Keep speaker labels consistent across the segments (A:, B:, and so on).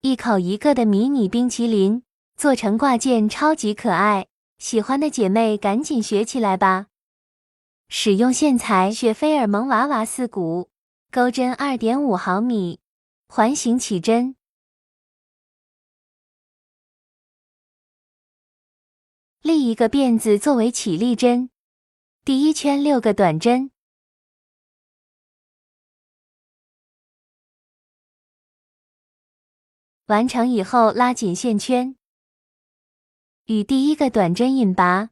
A: 一口一个的迷你冰淇淋，做成挂件超级可爱，喜欢的姐妹赶紧学起来吧！使用线材雪菲尔萌娃娃4股，钩针2.5毫米，环形起针。立一个辫子作为起立针，第一圈6个短针。完成以后拉紧线圈，与第一个短针引拔，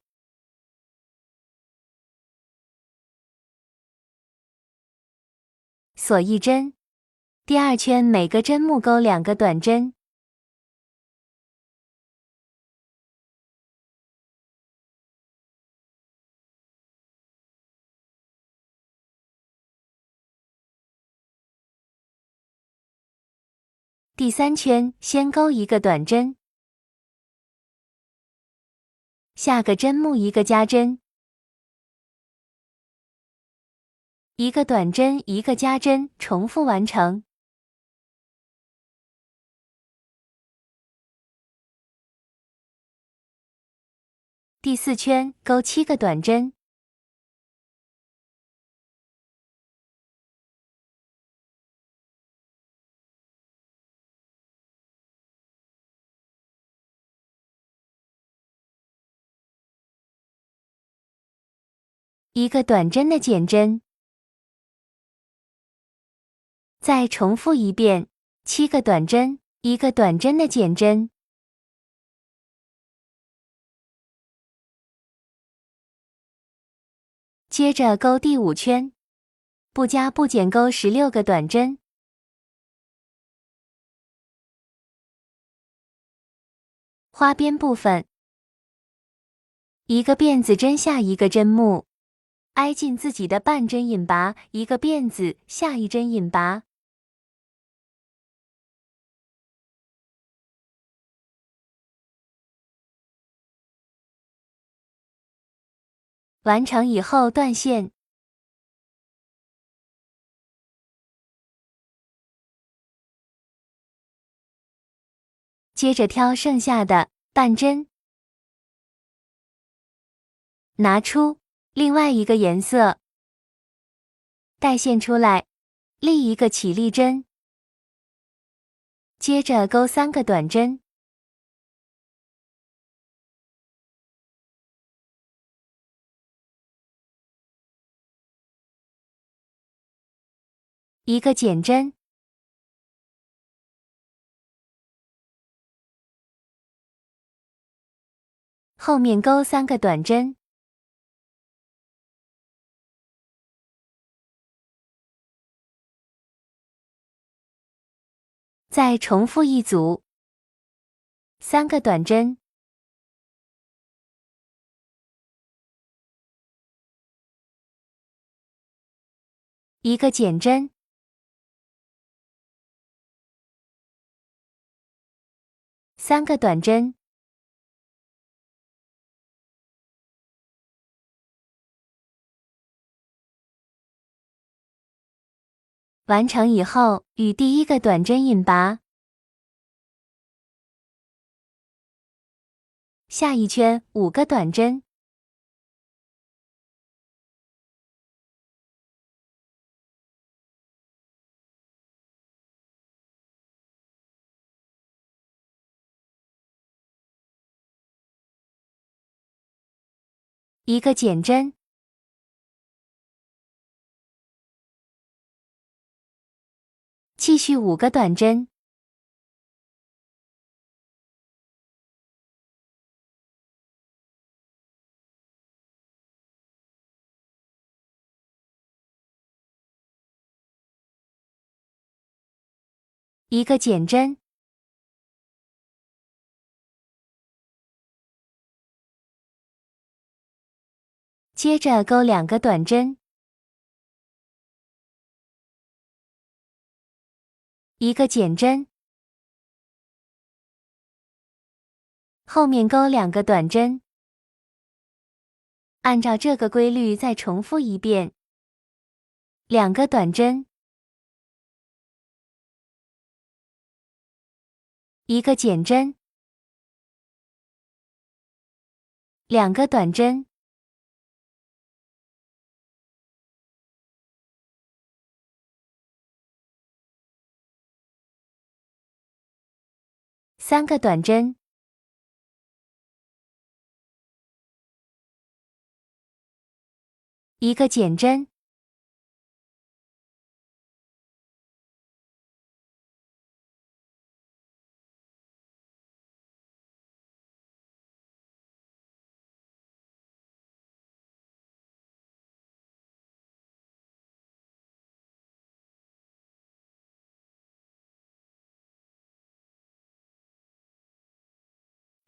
A: 锁一针。第二圈每个针目钩2个短针，第三圈先钩一个短针，下个针目1个加针，一个短针1个加针，重复完成。第四圈钩7个短针，一个短针的减针，再重复一遍，7个短针，一个短针的减针。接着钩第5圈，不加不减钩16个短针，花边部分，一个辫子针下一个针目，挨近自己的半针引拔，一个辫子下一针引拔。完成以后断线。接着挑剩下的半针，拿出另外一个颜色，带线出来，立一个起立针，接着钩3个短针，一个减针，后面钩3个短针，再重复一组，3个短针，一个减针，3个短针，完成以后，与第一个短针引拔，下一圈5个短针，一个减针，继续5个短针，一个减针，接着钩2个短针，一个减针，后面钩2个短针，按照这个规律再重复一遍，2个短针，一个剪针，两个短针，三个短针，一个剪针，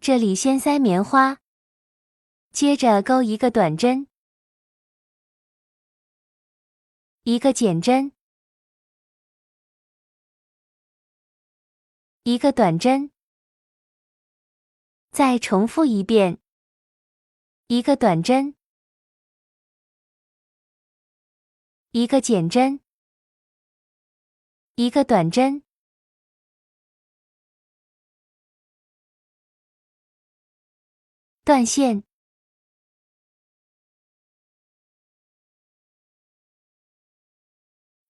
A: 这里先塞棉花，接着钩一个短针，一个剪针，一个短针，再重复一遍，一个短针，一个剪针，一个短针，断线，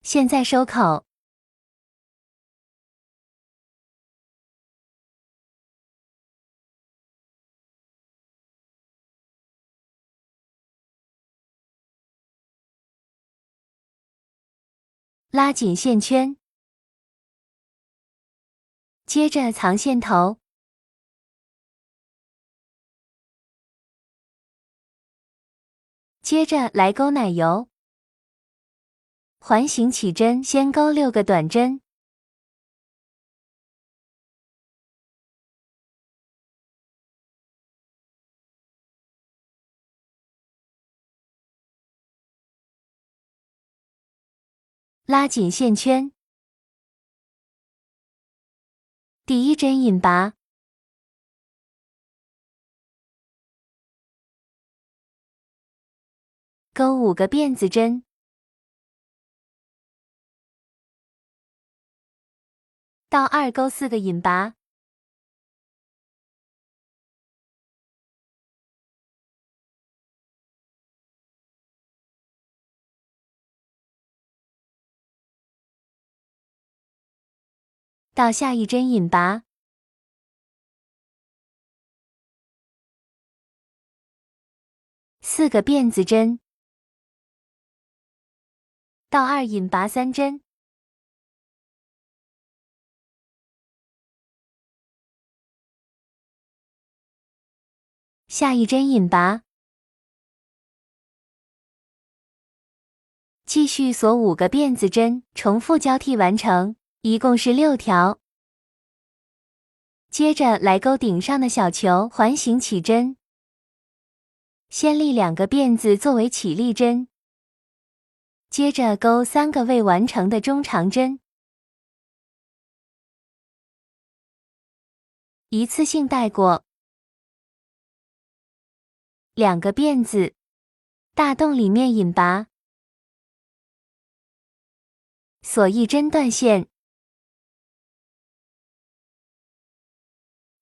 A: 现在收口，拉紧线圈，接着藏线头，接着来钩奶油，环形起针，先钩6个短针，拉紧线圈，第一针引拔，钩5个辫子针，到2钩4个引拔，到下一针引拔，4个辫子针，到2引拔3针，下一针引拔，继续锁5个辫子针，重复交替完成，一共是6条。接着来钩顶上的小球，环形起针，先立2个辫子作为起立针，接着钩3个未完成的中长针，一次性带过，2个辫子，大洞里面引拔，锁1针断线，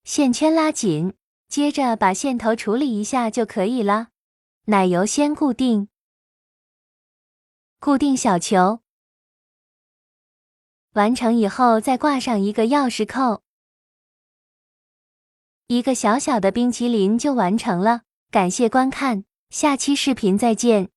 A: 线圈拉紧，接着把线头处理一下就可以了。奶油先固定，固定小球，完成以后再挂上一个钥匙扣，一个小小的冰淇淋就完成了。感谢观看，下期视频再见。